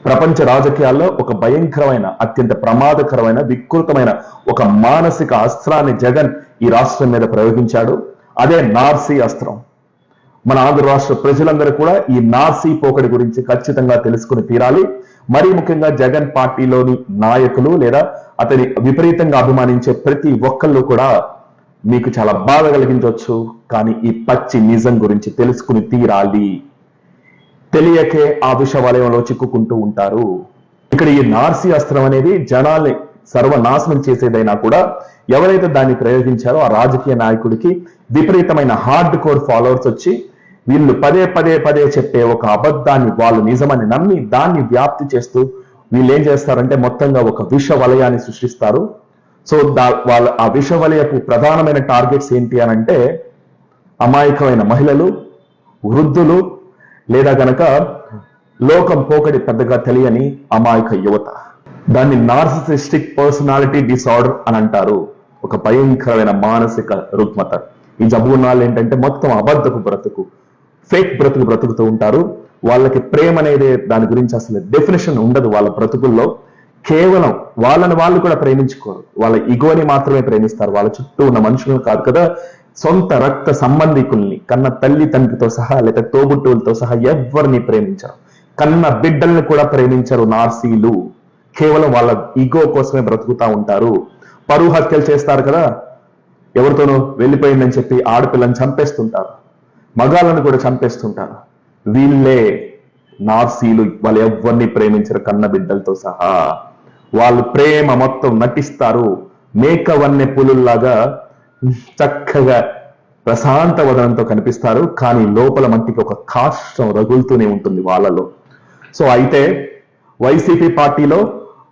ప్రపంచ రాజకీయాల్లో ఒక భయంకరమైన, అత్యంత ప్రమాదకరమైన, వికృతమైన ఒక మానసిక అస్త్రాన్ని జగన్ ఈ రాష్ట్రం మీద ప్రయోగించాడు. అదే నార్సీ అస్త్రం. మన ఆంధ్ర రాష్ట్ర ప్రజలందరూ కూడా ఈ నార్సీ పోకడి గురించి ఖచ్చితంగా తెలుసుకుని తీరాలి. మరీ ముఖ్యంగా జగన్ పార్టీలోని నాయకులు లేదా అతని విపరీతంగా అభిమానించే ప్రతి ఒక్కళ్ళు కూడా మీకు చాలా బాధ కలిగించవచ్చు. కానీ ఈ పచ్చి నిజం గురించి తెలుసుకుని తీరాలి. తెలియకే ఆ విష వలయంలో చిక్కుకుంటూ ఉంటారు. ఇక్కడ ఈ నార్సీ అస్త్రం అనేది జనాల్ని సర్వనాశనం చేసేదైనా కూడా ఎవరైతే దాన్ని ప్రయోగించారో ఆ రాజకీయ నాయకుడికి విపరీతమైన హార్డ్ కోర్ ఫాలోవర్స్ వచ్చి వీళ్ళు పదే పదే పదే చెప్పే ఒక అబద్ధాన్ని వాళ్ళు నిజమని నమ్మి దాన్ని వ్యాప్తి చేస్తూ వీళ్ళు ఏం చేస్తారంటే మొత్తంగా ఒక విష వలయాన్ని సృష్టిస్తారు. సో వాళ్ళ ఆ విష వలయపు ప్రధానమైన టార్గెట్స్ ఏంటి అని అంటే అమాయకమైన మహిళలు, వృద్ధులు, లేదా గనక లోకం పోకడి పెద్దగా తెలియని అమాయక యువత. దాన్ని నార్సిసిస్టిక్ పర్సనాలిటీ డిసార్డర్ అని అంటారు. ఒక భయంకరమైన మానసిక రుగ్మత. ఈ జబ్బు ఉన్న వాళ్ళు ఏంటంటే మొత్తం అబద్ధపు బ్రతుకు, ఫేక్ బ్రతుకు బ్రతుకుతూ ఉంటారు. వాళ్ళకి ప్రేమ అనేది దాని గురించి అసలు డెఫినేషన్ ఉండదు వాళ్ళ బ్రతుకుల్లో. కేవలం వాళ్ళని వాళ్ళు కూడా ప్రేమించుకోరు, వాళ్ళ ఇగోని మాత్రమే ప్రేమిస్తారు. వాళ్ళ చుట్టూ ఉన్న మనుషులను కాదు కదా, సొంత రక్త సంబంధికుల్ని, కన్న తల్లి తండ్రితో సహా లేదా తోబుట్టువులతో సహా ఎవరిని ప్రేమించరు. కన్న బిడ్డల్ని కూడా ప్రేమించరు నార్సీలు. కేవలం వాళ్ళ ఈగో కోసమే బ్రతుకుతా ఉంటారు. పరువు హత్యలు చేస్తారు కదా, ఎవరితోనో వెళ్ళిపోయిందని చెప్పి ఆడపిల్లని చంపేస్తుంటారు, మగాళ్ళను కూడా చంపేస్తుంటారు. వీళ్ళే నార్సీలు. వాళ్ళు ఎవరిని ప్రేమించరు కన్న బిడ్డలతో సహా. వాళ్ళు ప్రేమ మొత్తం నటిస్తారు. మేకవన్నె పులుల్లాగా చక్కగా ప్రశాంత వదనంతో కనిపిస్తారు, కానీ లోపల మట్టికి ఒక కాష్టం రగులుతూనే ఉంటుంది వాళ్ళలో. సో అయితే వైసీపీ పార్టీలో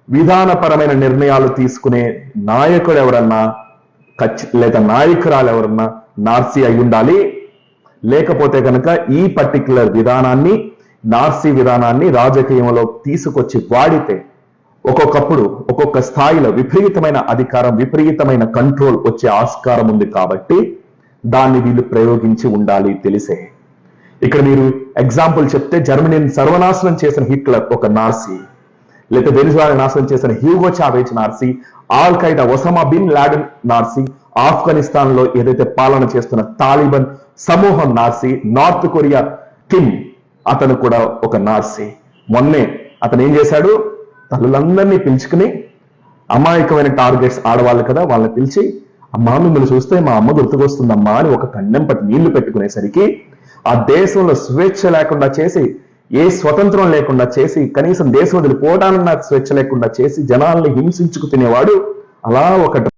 విధానపరమైన నిర్ణయాలు తీసుకునే నాయకుడు ఎవరన్నా లేదా నాయకురాలు ఎవరన్నా నార్సీ అయి ఉండాలి. లేకపోతే కనుక ఈ పర్టికులర్ విధానాన్ని, నార్సీ విధానాన్ని రాజకీయంలో తీసుకొచ్చి వాడితే ఒక్కొక్కప్పుడు ఒక్కొక్క స్థాయిలో విపరీతమైన అధికారం, విపరీతమైన కంట్రోల్ వచ్చే ఆస్కారం ఉంది. కాబట్టి దాన్ని వీళ్ళు ప్రయోగించి ఉండాలి తెలిసే. ఇక్కడ మీరు ఎగ్జాంపుల్ చెప్తే జర్మనీని సర్వనాశనం చేసిన హిట్లర్ ఒక నార్సీ, లేకపోతే వెనిజులాని నాశనం చేసిన హ్యూగో చావేజ్ నార్సీ, al Qaeda Osama bin Laden నార్సీ, ఆఫ్ఘనిస్తాన్ లో ఏదైతే పాలన చేస్తున్న తాలిబాన్ సమూహం నార్సీ, నార్త్ కొరియా కిమ్ అతను కూడా ఒక నార్సీ. మొన్నే అతను ఏం చేశాడు, తల్లులందరినీ పిలుచుకుని అమాయకమైన టార్గెట్స్ ఆడవాళ్ళు కదా, వాళ్ళని పిలిచి అమ్మా మిమ్మల్ని చూస్తే మా అమ్మ గుర్తుకొస్తుందమ్మా అని ఒక కన్నెం పట్టి నీళ్లు పెట్టుకునేసరికి ఆ దేశంలో స్వేచ్ఛ లేకుండా చేసి, ఏ స్వతంత్రం లేకుండా చేసి, కనీసం దేశం వదిలిపోవడానికి స్వేచ్ఛ లేకుండా చేసి జనాల్ని హింసించుకు తినేవాడు అలా ఒక